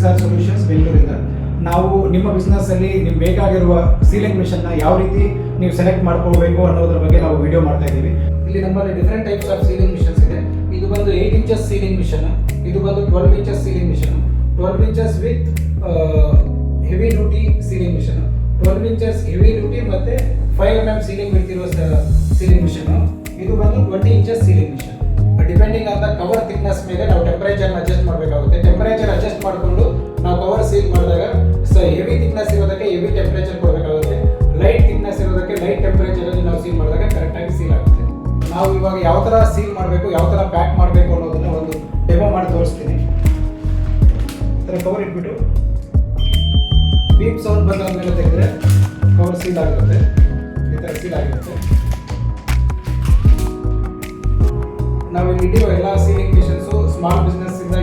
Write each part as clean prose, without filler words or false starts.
SR solutions ಬೆಂಗಳೂರಿಂದ. ನಾವು ನಿಮ್ಮ ಬಿಸ್ನೆಸ್ಸಲ್ಲಿ ನಿಮ್ಗೆ ಬೇಕಾಗಿರುವ ಸೀಲಿಂಗ್ ಮಿಷನ್ನ ಯಾವ ರೀತಿ ನೀವು ಸೆಲೆಕ್ಟ್ ಮಾಡ್ಕೋಬೇಕು ಅನ್ನೋದ್ರ ಬಗ್ಗೆ ನಾವು ವಿಡಿಯೋ ಮಾಡ್ತಾ ಇದ್ದೀವಿ. ಇಲ್ಲಿ ನಮ್ಮಲ್ಲಿ different types of sealing machines ಇದೆ. ಇದು ಬಂದು 8 ಇಂಚಸ್ ಸೀಲಿಂಗ್ ಮಿಷನ್, ಇದು ಬಂದು 12 inches sealing machine, 12 inches with heavy duty sealing machine, 12 inches heavy duty ಮತ್ತೆ 5 mm ಸೀಲಿಂಗ್ ವಿತ್ ಇರುವ ಸೀಲಿಂಗ್ ಮಿಷನ್. ಇದು ಬಂದು 20 inches sealing machine. Depending on the cover thickness ಮೇಲೆ ನಾವು ಟೆಂಪರೇಚರ್ ಅಡ್ಜಸ್ಟ್ ಮಾಡಬೇಕಾಗುತ್ತೆ. ಟೆಂಪರೇಚರ್ ಅಡ್ಜಸ್ಟ್ ಮಾಡಿಕೊಂಡು ನಾವು ಕವರ್ ಸೀಲ್ ಮಾಡಿದಾಗ ಹೆವಿ ಥಿಕ್ನೆಸ್ ಇರೋದಕ್ಕೆ ಹೆವಿ ಟೆಂಪರೇಚರ್ ಕೊಡಬೇಕಾಗುತ್ತೆ, ಲೈಟ್ ಥಿಕ್ನೆಸ್ ಇರೋದಕ್ಕೆ ಲೈಟ್ ಟೆಂಪರೇಚರ್ ಅಲ್ಲಿ ನಾವು ಸೀಲ್ ಮಾಡಿದಾಗ ಕರೆಕ್ಟಾಗಿ ಸೀಲ್ ಆಗುತ್ತೆ. ನಾವು ಇವಾಗ ಯಾವ ಥರ ಸೀಲ್ ಮಾಡಬೇಕು, ಯಾವ ಥರ ಪ್ಯಾಕ್ ಮಾಡಬೇಕು ಅನ್ನೋದನ್ನ ಒಂದು ಡೆಮೋ ಮಾಡಿ ತೋರಿಸ್ತೀನಿ. ಈ ಥರ ಕವರ್ ಇಟ್ಬಿಟ್ಟು ಬೀಪ್ ಸೌಂಡ್ ಬಂದಾದ್ಮೇಲೆ ತೆಗೆದ್ರೆ ಕವರ್ ಸೀಲ್ ಆಗಿರುತ್ತೆ. ಈ ಥರ ಸೀಲ್ ಆಗಿರುತ್ತೆ. ನಾವು ಇಲ್ಲಿ ಇಟ್ಟಿರೋ ಎಲ್ಲ ಸೀಲಿಂಗ್ ಮಿಷನ್ಸು ಸ್ಮಾಲ್ ಬಿಸ್ನೆಸ್ ಇಂದ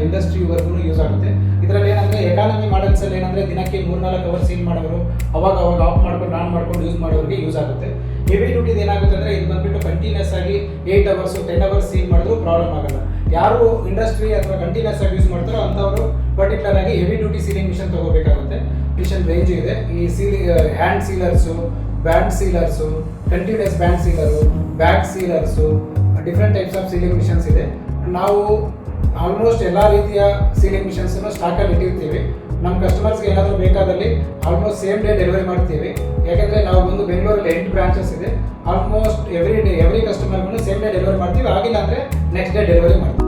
ಇಂಡಸ್ಟ್ರಿವರೆಗೂ ಯೂಸ್ ಆಗುತ್ತೆ. ಇದರಲ್ಲಿ ಏನಂದರೆ ಎಕಾನಮಿ ಮಾಡೆಲ್ಸಲ್ಲಿ ಏನಂದರೆ ದಿನಕ್ಕೆ 3-4 ಅವರ್ ಸೀಲ್ ಮಾಡೋರು, ಅವಾಗ ಆಫ್ ಮಾಡ್ಕೊಂಡು ಆನ್ ಮಾಡ್ಕೊಂಡು ಯೂಸ್ ಮಾಡೋರಿಗೆ ಯೂಸ್ ಆಗುತ್ತೆ. ಹೆವಿ ಡ್ಯೂಟಿದು ಏನಾಗುತ್ತೆ ಅಂದರೆ ಇದು ಬಂದುಬಿಟ್ಟು ಕಂಟಿನ್ಯೂಸ್ ಆಗಿ 8 ಅವರ್ಸ್ 10 ಅವರ್ಸ್ ಸೀಲ್ ಮಾಡಿದ್ರು ಪ್ರಾಬ್ಲಮ್ ಆಗಲ್ಲ. ಯಾರು ಇಂಡಸ್ಟ್ರಿ ಅಥವಾ ಕಂಟಿನ್ಯೂಸ್ ಆಗಿ ಯೂಸ್ ಮಾಡ್ತಾರೋ ಅಂಥವರು ಪರ್ಟಿಕ್ಯುಲರ್ ಆಗಿ ಹೆವಿ ಡ್ಯೂಟಿ ಸೀಲಿಂಗ್ ಮಿಷನ್ ತಗೋಬೇಕಾಗುತ್ತೆ. ಮಿಷನ್ ರೇಂಜ್ ಇದೆ. ಈ hand sealers, band sealers, continuous band sealer, bag sealers, different types of sealing machines ಇದೆ. ನಾವು ಆಲ್ಮೋಸ್ಟ್ ಎಲ್ಲ ರೀತಿಯ ಸೀಲಿಂಗ್ ಮಿಷನ್ಸನ್ನು ಸ್ಟಾಕಲ್ಲಿ ಇಟ್ಟಿರ್ತೀವಿ. ನಮ್ಮ ಕಸ್ಟಮರ್ಸ್ಗೆ ಏನಾದರೂ ಬೇಕಾದಲ್ಲಿ ಆಲ್ಮೋಸ್ಟ್ ಸೇಮ್ ಡೇ ಡೆಲಿವರಿ ಮಾಡ್ತೀವಿ. ಯಾಕೆಂದರೆ ನಾವು ಬಂದು ಬೆಂಗಳೂರಲ್ಲಿ 8 ಬ್ರಾಂಚಸ್ ಇದೆ. ಆಲ್ಮೋಸ್ಟ್ ಎವ್ರಿ ಕಸ್ಟಮರ್ಗೂ ಸೇಮ್ ಡೇ ಡೆಲಿವರಿ ಮಾಡ್ತೀವಿ. ಆಗಿಲ್ಲ ಅಂದರೆ ನೆಕ್ಸ್ಟ್ ಡೇ ಡೆಲಿವರಿ ಮಾಡ್ತೀವಿ.